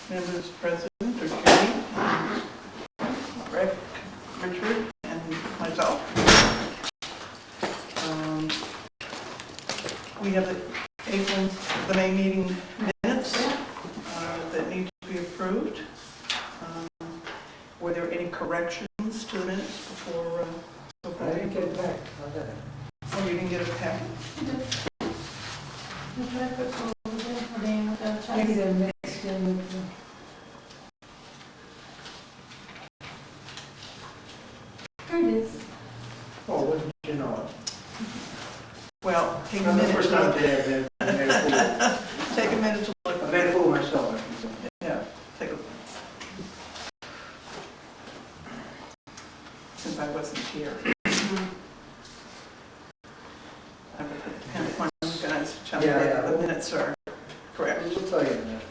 Members present are Judy, Rick, Richard, and myself. We have the May meeting minutes that need to be approved. Were there any corrections to the minutes before? I didn't get it back. How's that? Oh, you didn't get a packet? Maybe they're mixed in with the... Here it is. Oh, wouldn't you know it? Well, take a Not the minute first to time look. today I've made a fool. Take a minute to look. I made a fool of myself, I should say. Yeah, take a. Since I wasn't here. I would depend upon you guys to tell me Yeah, that the minutes are correct. We'll tell you in a minute.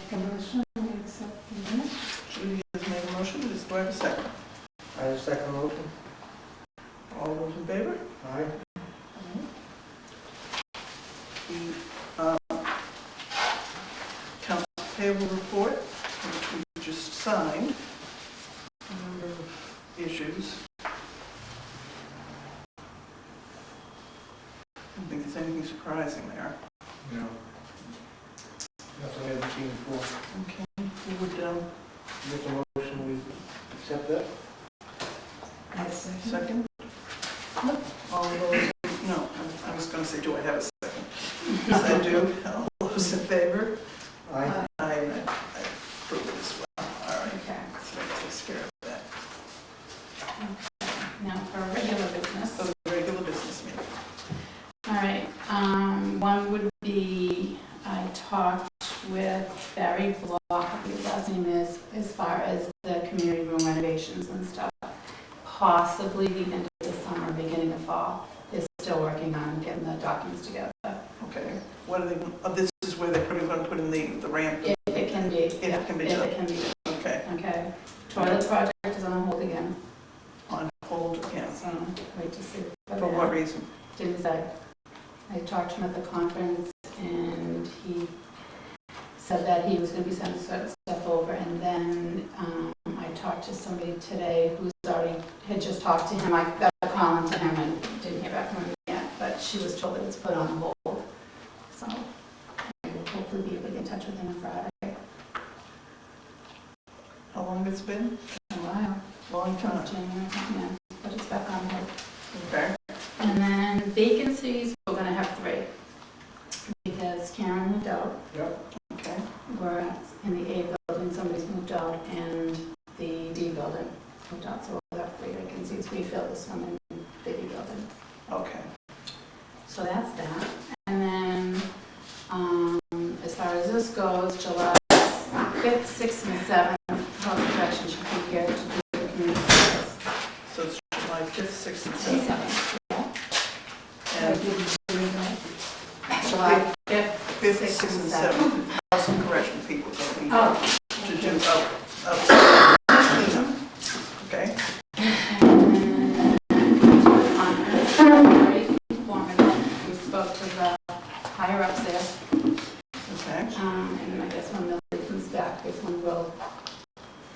Commission, we accept the minutes. Judy has made a motion, do I have a second? I just second motion. All those in favor? Aye. The accounts payable report, which we just signed, a number of issues. I don't think there's anything surprising there. No. Nothing I haven't seen before. Okay, who would, Make a motion, we accept that? I second. second? All those, no, I was going to say, do I have a second? Yes, I do. All those in favor? Aye. I approve as well. All right, Okay, so that takes care of that. now for regular business. So the regular business meeting. All right, one would be, I talked with Barry Block, I think his last name is, as far as the community room renovations and stuff. Possibly the end of the summer, beginning of fall. They're still working on getting the documents together. Okay, what are they, this is where they're going to put in the ramp? If it can be. If it can be If done. it can be done, Okay, okay. Toilet project is on hold again, on hold again. so wait to see. For what reason? Didn't say. I talked to him at the conference and he said that he was going to be sending certain stuff over, and then I talked to somebody today who's already had just talked to him. I got a call into him and didn't hear back from him yet, but she was told that it's put on hold. So I will hopefully be able to get in touch with him on Friday. How long it's been? A while, Long time. January, yeah, but it's back on hold. Okay, And then vacancies, we're going to have 3 because Karen moved out. Yep. okay. We're in the A building, somebody's moved out, and the D building moved out, so we'll have 3 vacancies. We filled this one in the D building. Okay. So that's that. And then, as far as this goes, July 5th, 6th, and 7th, health protection should be here to do the community service. So it's July 5th, 6th, and 7th. And July 5th, 5th, 6th, and 7th. House and correction people going to be Oh, to do cleanup. Okay, very informative. We spoke to the higher ups there. okay. And I guess when Millie comes back, this one will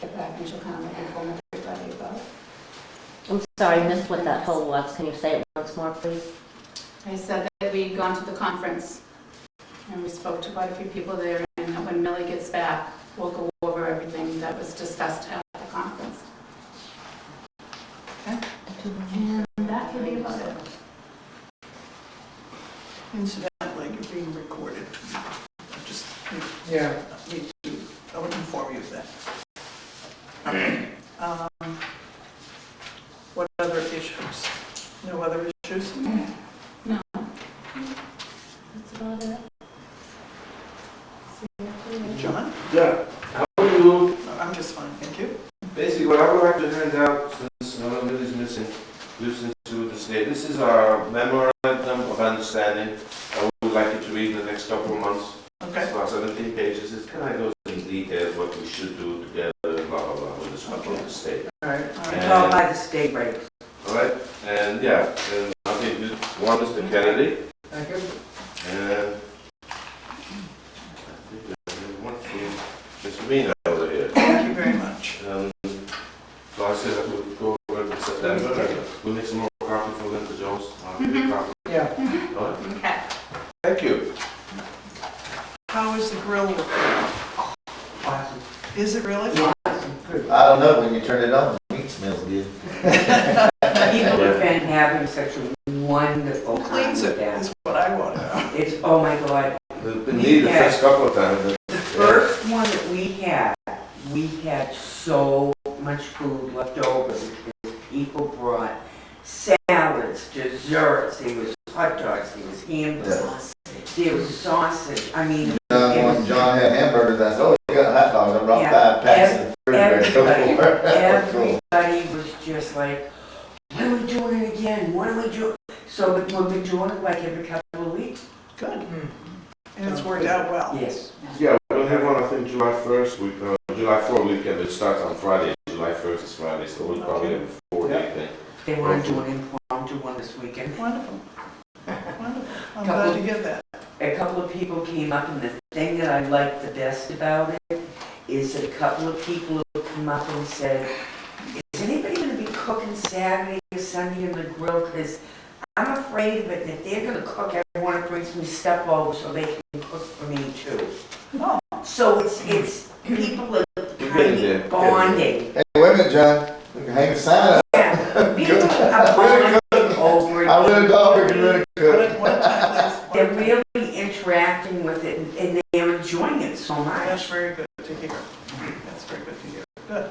get back and she'll kind of make inform everybody about it. I'm sorry, I missed what that whole was. Can you say it once more, please? I said that we'd gone to the conference and we spoke to quite a few people there, and that when Millie gets back, we'll go over everything that was discussed at the conference. Okay. And that could be about it. Incidentally, you're being recorded. I just Yeah. need to, I would inform you of that. What other issues? No other issues? No. That's about it. John? Yeah, how are you? I'm just fine, thank you. Basically, what I would like to hand out, since do together, and blah, blah, blah, with the state. All right. It's all by the state regs. All right, and yeah, and I think this one is the Kennedy, Thank you. and I think there's one for Mr. Mina over here. Thank you very much. So I said that we'll go over to September, and we'll make some more coffee for Linda Jones. Coffee. Yeah. All right, Okay. thank you. How is the grill working? Awesome. Is it really? Yeah, awesome. Good. I don't know, when you turn it on, the meat smells good. People have been having such a wonderful Who time cleans with it, that. is what I want to know. It's, oh my God. We've been needed the first couple of times, but The first one that we had so much food left over because people brought salads, desserts, there was hot dogs, there was hamburgers, there was sausage, I mean. When John had hamburgers, I said, oh, you got hot dogs, I brought Yeah, 5 packs in the refrigerator. Go for it. Everybody was just like, when are we doing it again? When are we doing? So we've been doing it like every couple of weeks. Good. And it's worked out well. Yes. yeah, we'll have one, I think, July 1st, July 4th weekend, it starts on Friday, July 1st is Friday, so we'll probably have a 4-day thing. They want to do an impromptu one this weekend. Wonderful. Wonderful. I'm glad to hear that. A couple of people came up, and the thing that I like the best about it is that a couple of people have come up and said, is anybody going to be cooking Saturday or Sunday in the grill? Because I'm afraid of it, and if they're going to cook, I want to bring some stuff over so they can cook for me too. Oh. So it's people are getting kind there. of bonding. Hey, wait a minute, John, we can hang a sign up. Yeah, people are bonding over it. I really thought we could really cook. One time, please. They're really interacting with it, and they're enjoying it so That's much. very good to hear. That's very good to hear. Good.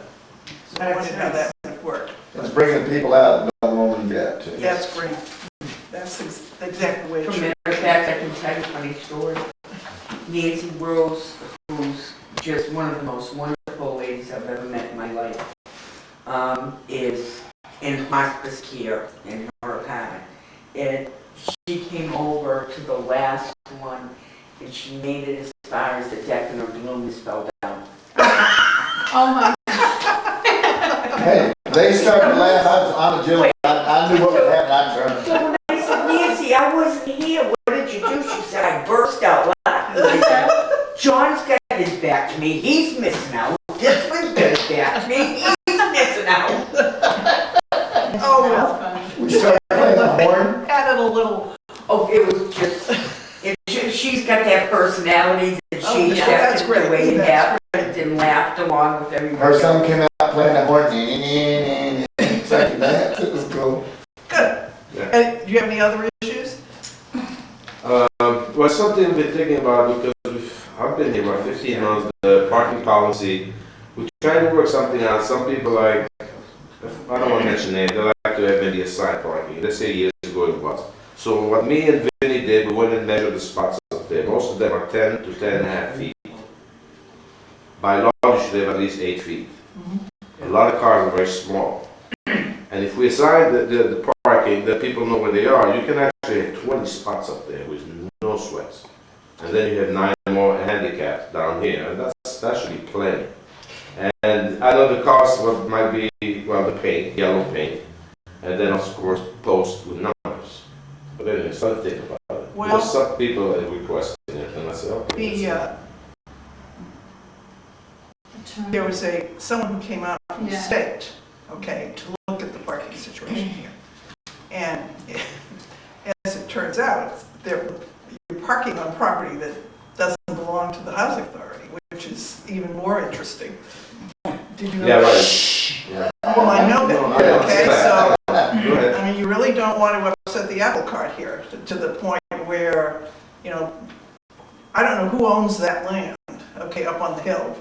So I wondered how that would work. It's bringing people out that don't want to get to. That's great. That's exactly the way it As a should matter of fact, I can tell you a funny story. Nancy Rose, who's just one of the most wonderful ladies I've ever met in my life, is in hospice care in her apartment. And she came over to the last one, and she made it as far as the deck, and her balloons fell down. Oh my, Hey, they started to laugh, I was on the jill, I knew what was happening, I turned. So when I said, Nancy, I wasn't here, what did you do? She said, I burst out laughing. I said, John's got his back to me, he's missing out. This one's got his back to me, he's missing out. Oh, that's well. funny. We started playing the horn. Added a little, Oh, it was just, she's got that personality that Oh, she yeah, that's accepted great. the way it That's happened and laughed along with everybody. Her son came out playing the horn, it's like that, it was cool. good. Yeah. And do you have any other issues? Well, something we've been thinking about, because I've been here about 15 months, the parking policy, we're trying to work something out. Some people like, I don't want to mention names, they like to have maybe assigned parking. Let's say years ago it was. So what me and Vinny did, we went and measured the spots up there. Most of them are 10 to 10.5 feet. By law, you should have at least 8 feet. A lot of cars are very small. And if we assign the parking, that people know where they are, you can actually have 20 spots up there with no sweats. And then you have 9 more handicapped down here, and that should be plenty. And I know the cost might be, well, the paint, yellow paint, and then of course post with numbers. But anyway, something to think about it. Well- Because some people are requesting it, and I said, okay. There was someone who came out from the Yeah. state, okay, to look at the parking situation here. And as it turns out, you're parking on property that doesn't belong to the housing authority, which is even more interesting. Did you know? Yeah, that? right. Yeah. Well, I know No, I that, okay, so, Go ahead. I mean, you really don't want to upset the apple cart here, to the point where, you know, I don't know who owns that land, okay, up on the hill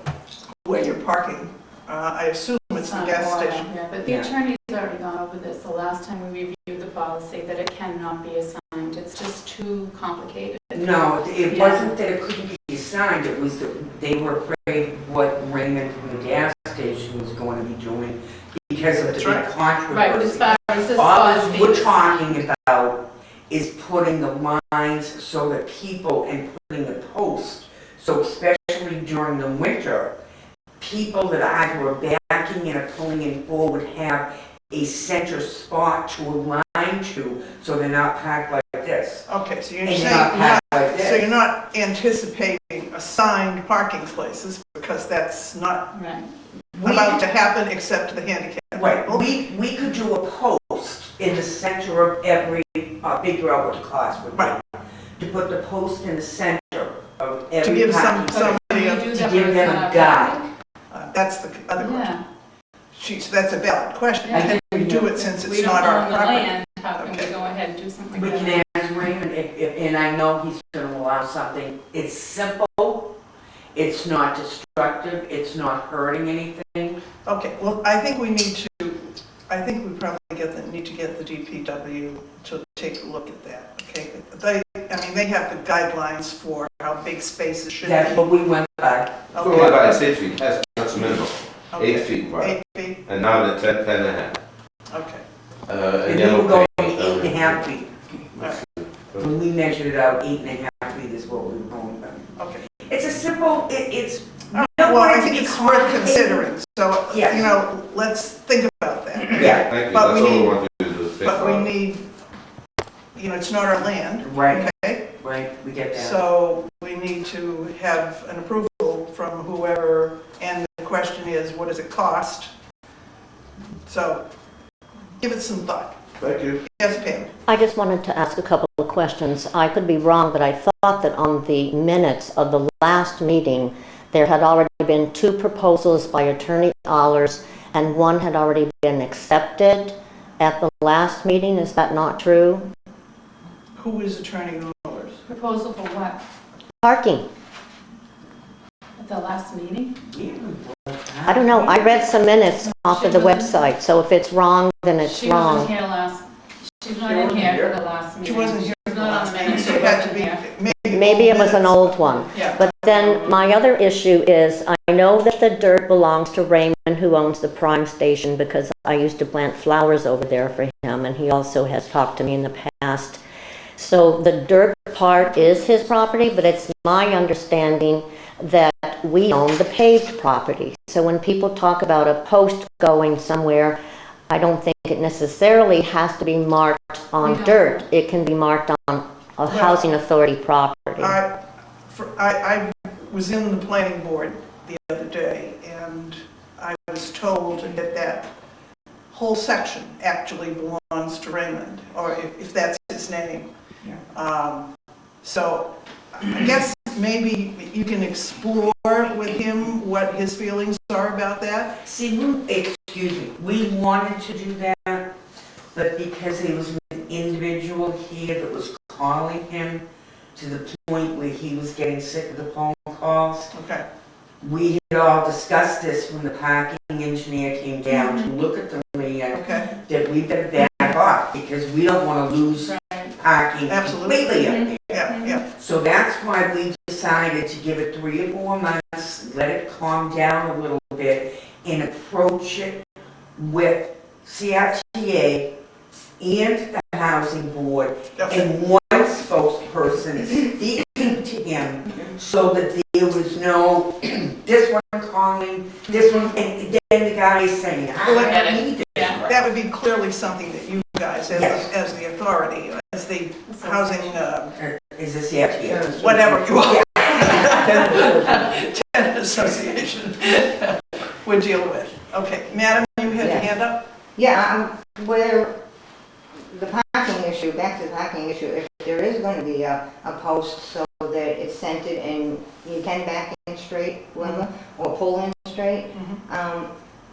where you're parking. I assume it's the not gas moral station. here, but the Yeah. attorney's already gone over this the last time we reviewed the policy, that it cannot be assigned. It's just too complicated. No, it Yeah. wasn't that it couldn't be assigned, it was that they were afraid what Raymond from the gas station was going to be doing because of the That's big right. controversy. Right, but as far as this All law is we're being talking about is putting the lines so that people, and putting a post, so especially during the winter, people that either are backing and are pulling in forward have a center spot to align to, so they're not packed like this. Okay, so you're And saying, you're not packed like so you're this. not anticipating assigned parking places because that's not Right. about to happen except to the handicapped Right, people? we could do a post in the center of every, figure out what the cost would be. Right. To put the post in the center of To every give parking. somebody, Can you a- do To that give when them it's a not guide. that's the other question. Yeah. So that's a valid question. Yeah. Can we do it since We it's don't not our own the property? land, how can we Okay. go ahead and do something We like can ask Raymond, and I know he's gonna allow something, it's simple, it's not destructive, it's not hurting anything. Okay, well, I think we probably need to get the DPW to take a look at that, okay? They have the guidelines for how big spaces should That's be. what we went by. So what about it's 8 feet, that's minimum, Okay. 8 feet wide, 8 feet, and now they're 10 and a half. okay. And And we were yellow going paint, 8.5 feet. Alright. When we measured it out, 8.5 feet is what we were going by. Okay. It's a simple, it's, we Well, don't want I it to think be it's worth complicated. considering, so, Yes. let's think about that. Yeah, Thank you, But that's we all we need- want to do is fix But we it. need, it's not our land, right, okay? right, we get that. So we need to have an approval from whoever, and the question is, what does it cost? So give it some thought. Thank you. Yes, Pam? I just wanted to ask a couple of questions. I could be wrong, but I thought that on the minutes of the last meeting, there had already been 2 proposals by Attorney Allers, and one had already been accepted at the last meeting. Is that not true? Who is Attorney Rulers? Proposal for what? Parking. At the last meeting? I don't know. I read some minutes off of the website, so if it's wrong, then it's She wasn't wrong. here last, she's not She in wasn't here here. for the last meeting. She wasn't here She's for the not on last the meeting, minutes, so she it had to wasn't be, here. Maybe it was an minutes. old one. Yeah. But then my other issue is, I know that the dirt belongs to Raymond, who owns the Prime Station, because I used to plant flowers over there for him, and he also has talked to me in the past. So the dirt part is his property, but it's my understanding that we own the paved property. So when people talk about a post going somewhere, I don't think it necessarily has to be marked We on don't. dirt. It can be marked on a housing authority property. I was in the planning board the other day, and I was told that that whole section actually belongs to Raymond, or if that's his name. So I guess maybe you can explore with him what his feelings are about that. See, we wanted to do that, but because there was an individual here that was calling him to the point where he was getting sick of the phone calls, Okay, we had all discussed this when the parking engineer came down to look at the land, okay, that we better back off, because we don't want to lose Right. parking Absolutely. completely up there. yeah. So that's why we decided to give it 3 or 4 months, let it calm down a little bit, and approach it with CRTA and the housing board, Okay. and one spokesperson speaking to him, so that there was no, this one calling, this one, and then the guy is saying, I don't need this. Yeah. That would be clearly something that you guys, Yes. as the authority, as the housing, Is this CRTA? whatever you are, tenant association, would deal with. Okay, madam, you had your hand up? Yeah, where the parking issue, back to the parking issue, if there is going to be a post so that it's centered and you can back in straight, whoever, or pull in straight,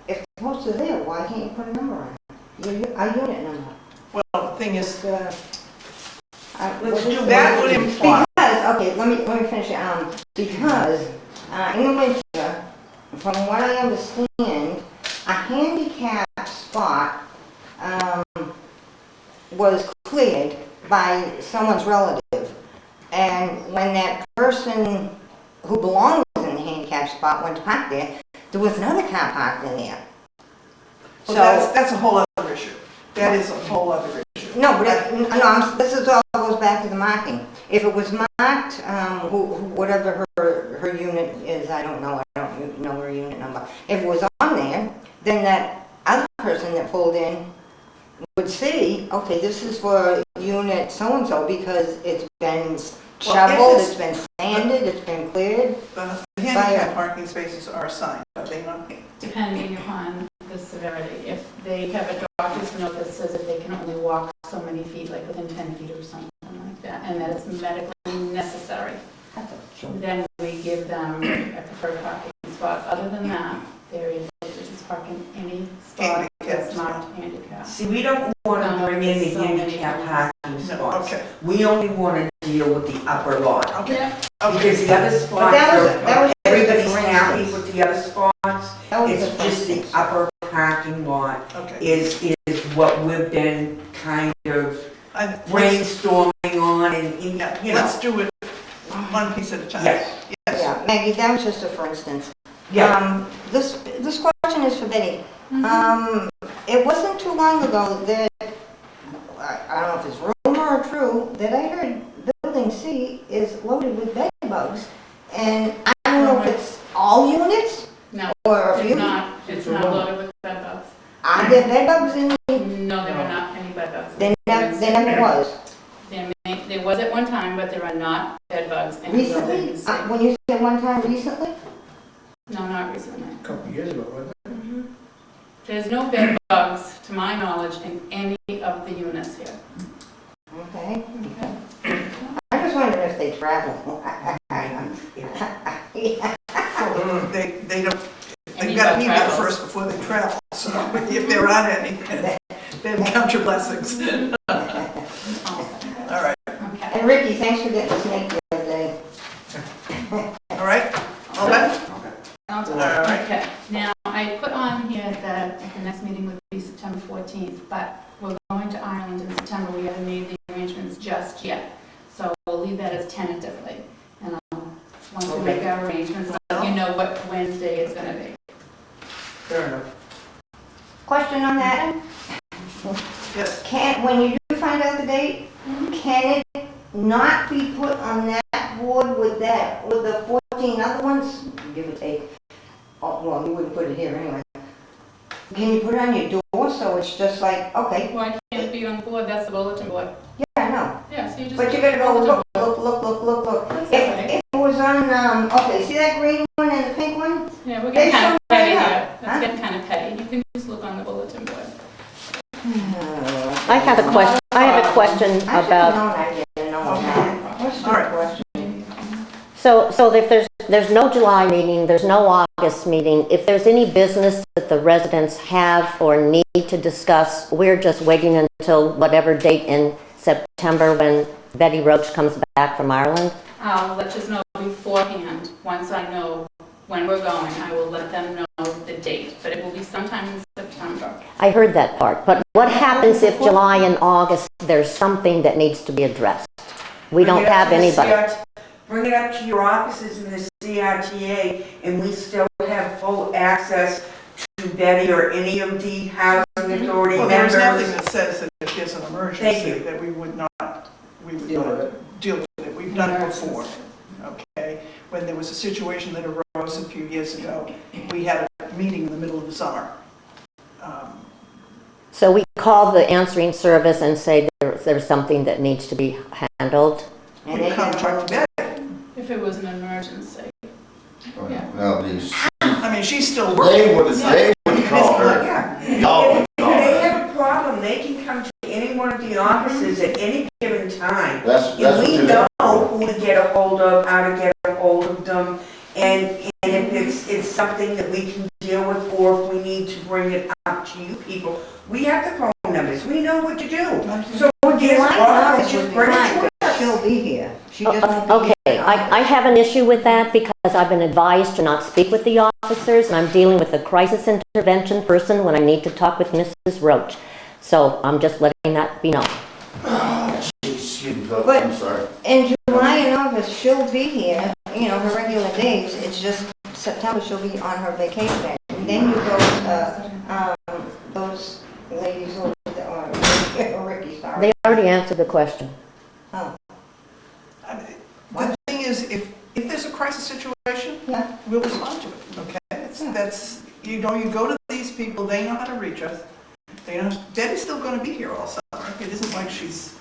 if the post is there, why can't you put a number on it? A unit number. Well, the thing is, Let's do that would imply, Because, okay, let me finish it, because, in the winter, from what I understand, a handicap spot, was cleared by someone's relative. And when that person who belongs in the handicap spot went to park there, there was another car parked in there. well, that's a whole other issue. That is a whole other issue. No, but this is all goes back to the marking. If it was marked, whatever her unit is, I don't know her unit number. If it was on there, then that other person that pulled in would see, okay, this is for unit so-and-so because it's been shoveled, it's been sanded, it's been cleared. The handicap parking spaces are assigned, are they not? Depending upon the severity. If they have a doctor's note that says that they can only walk so many feet, like within 10 feet or something like that, and that it's medically necessary, then we give them a preferred parking spot. Other than that, they're able to just park in any spot that's marked handicap. See, we don't want to bring in the So many handicap parking No, spots. okay, We only want to deal with the upper lot. okay. Because the other But spots, that was everybody's for happy instance. with the other spots. That was It's the just the first. upper parking lot Okay. is what we've been kind of Let's- brainstorming on and, Yeah, you know. let's do it one piece at a time. Yes. Yes. Yeah, Maggie, that was just a for instance. Yeah, This question is for Betty. It wasn't too long ago that, I don't know if it's rumor or true, that I heard Building C is loaded with bed bugs. And I don't know if it's all units No, or a it's few. not loaded with bed bugs. Are there bed bugs in? No, there are not any bed bugs. There never was. There was at one time, but there are not bed bugs in the Recently? building. When you said one time recently? No, not recently. A couple of years ago, wasn't it? There's no bed bugs, to my knowledge, in any of the units here. Okay. I just wondered if they travel. They don't, Any they've got to bug be there travels. first before they travel, so if there aren't any, then count your blessings. All right, Okay. And Ricky, thanks for getting the snake the other day. all right, all that? Sounds good. All right. Okay, now, I put on here that the next meeting would be September 14th, but we're going to Ireland in September. We haven't made the arrangements just yet, so we'll leave that as tentatively. And once we make our arrangements, I'll let you know what Wednesday it's going to be. fair enough. Question on that? Yes, When you do find out the date, can it not be put on that board with the 14 other ones? Give or take. Oh, well, you wouldn't put it here anyway. Can you put it on your door so it's just like, okay, Why can't it be on the board? That's the bulletin board. yeah, I know. Yeah, so you just. But you gotta go look. That's If okay. it was on, okay, see that green one and the pink one? Yeah, we're They getting kind show of petty right here. up, That's huh? getting kind of petty. You can just look on the bulletin board. I have a question, I should've about, known I didn't know that. What's the All right. question? so if there's no July meeting, there's no August meeting, if there's any business that the residents have or need to discuss, we're just waiting until whatever date in September when Betty Roach comes back from Ireland? I'll let you know beforehand. Once I know when we're going, I will let them know the date, but it will be sometime in September. I heard that part, but what happens if July and August, there's something that needs to be addressed? We Bring don't it up have to the anybody. Bring it up to your offices in the CRTA, and we still have full access to Betty or any of the housing authority well, there's nothing members. that says that if there's an Thank emergency, you. that we would not Deal with it. deal with it. We've done it before, okay? When there was a situation that arose a few years ago, we had a meeting in the middle of the summer. So we call the answering service and say there's something that needs to be handled? And We they can contract Betty. If it was an emergency. Yeah. No, these, I mean, she's still working. they would call her. Yeah. Y'all would If call they her. have a problem, they can come to any one of the offices at any given time. That's And what we you know do. who to get a hold of, how to get a hold of them, and if it's something that we can deal with, or if we need to bring it up to you people, we have the phone numbers, we know what to do. So Well, just July call and us, August would just be bring it fine, to but us. she'll be here. She just won't be Okay, here. I have an issue with that because I've been advised to not speak with the officers, and I'm dealing with a crisis intervention person when I need to talk with Mrs. Roach. So I'm just letting that be known. Excuse me, But- I'm sorry. In July and August, she'll be here, you know, her regular days. It's just September, she'll be on her vacation. And then you go to, those ladies over there, or Ricky, sorry. They already answered the question. Oh, I mean, the thing is, if there's a crisis situation, yeah, we'll respond to it, okay? That's, you know, you go to these people, they know how to reach us. They know, Debbie's still gonna be here all summer. It isn't like she's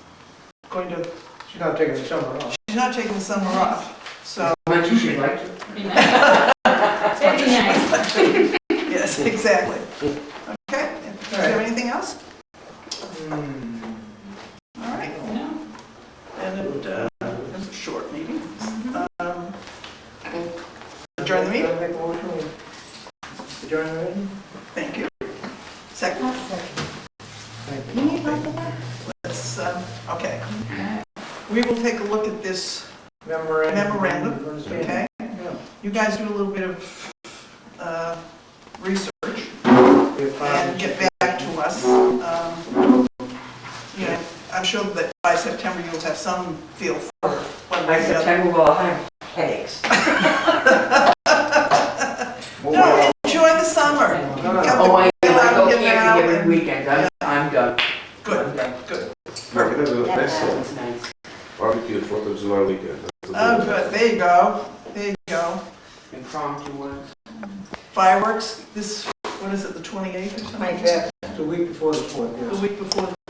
going to, She's not taking the summer off. she's not taking the summer off, so, As much as you'd like to. Be nice. It'd be nice. yes, exactly. Okay, do you have anything else? All right. No. And it was a short meeting. Adjourn the meeting? Make a motion, we adjourn the meeting? Thank you. Second? Thank you need help with that? Let's, okay. We will take a look at this you. Memorandum. memorandum, okay? You guys do a little bit of research and get back to us. You know, I'm sure that by September you'll have some feel for one By way or the other. September, we'll have headaches. No, enjoy the summer. Oh, I Get out go and get out camping every and- weekend, I'm done. Good, I'm done. good. Perfect. Next That's nice. barbecue, 4th of July weekend. That's the Oh, big- good, there you go, there you go. Impromptu ones. Fireworks, this, what is it, the 28th or something? 25th. It's a week before the 4th, The yes. week before the